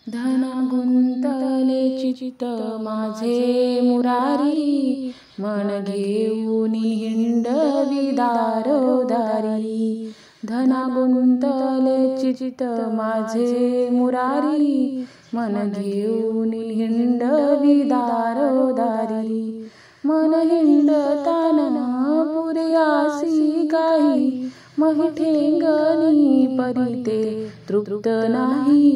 धना गुंतले चित्त माझे मुरारी, मन घेऊन हिंडवी दारोदारी। धना गुंतले चित्त माझे मुरारी, मन घेऊन हिंडवी दारोदारी। मन हिंडताना पुरेयासी काही, मही ठेंगणी परिते तृप्त नाही।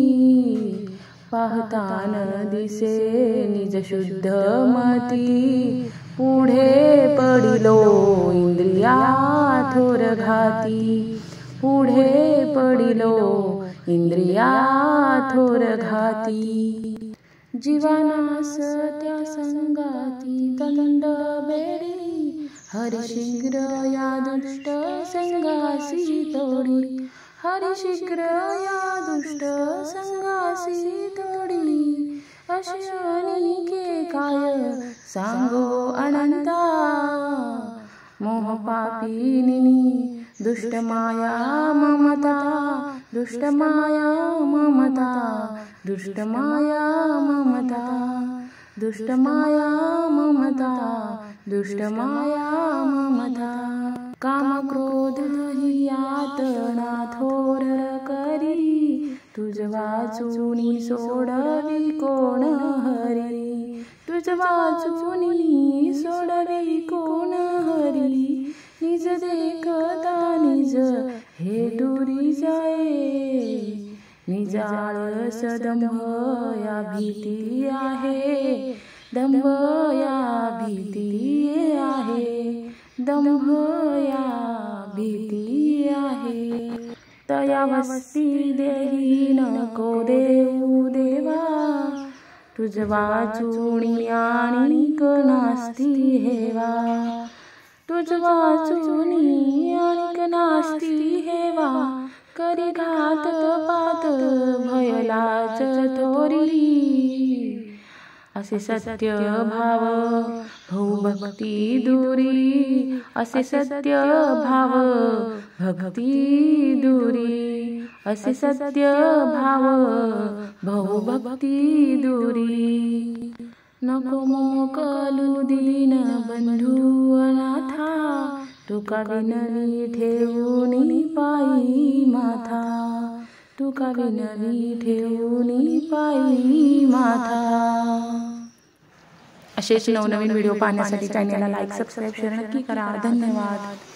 पाहतान दिसे निज शुद्ध मती, पुढे पडिलो इंद्रिया थोर घाती। पुढे पडिलो इंद्रिया थोर घाती। जीवानास त्या संगाती दंड बेडी, हरी शीघ्र या दुष्ट संगासी तोडी। हरी शीघ्र या दुष्ट संगासी तोडी। अशी अनेके काय सांगो अनंता, मोह पापिनी दुष्ट माया ममता। दुष्ट माया ममता, दुष्ट माया ममता। दुष्ट माया ममता, दुष्ट माया ममता। काम क्रोध ही यातना थोर करी, तुझ वाचूनी सोडवी कोण हरी। तुझ वाचूनी सोडवी कोण हरी। निज देखता निज हे दुरी जाये, निज आळस दंभ या भीती आहे। दंभ या भीती आहे, दंभ या भीती आहे। तया वस्ती देही नको देऊ देवा, तुझ वाचूनी आणिक नास्ती हेवा। तुझ वाचूनी आणिक नास्ती हेवा, करी घात पात भयलाच थोरी। असे सत्य भाव भाऊ भक्ती दुरी, असे सत्य भाव भक्ती दुरी। असे सत्य भाव भाऊ भक्ती दुरी। नको मोकलू दीन बंधू अनाथा, तुका विनवी ठेवूनी पायी माथा। तुका विनवी ठेवूनी पायी माथा। असेच नवनवीन व्हिडिओ पाहण्यासाठी चॅनलला लाईक, सबस्क्राईब, शेअर नक्की करा। धन्यवाद।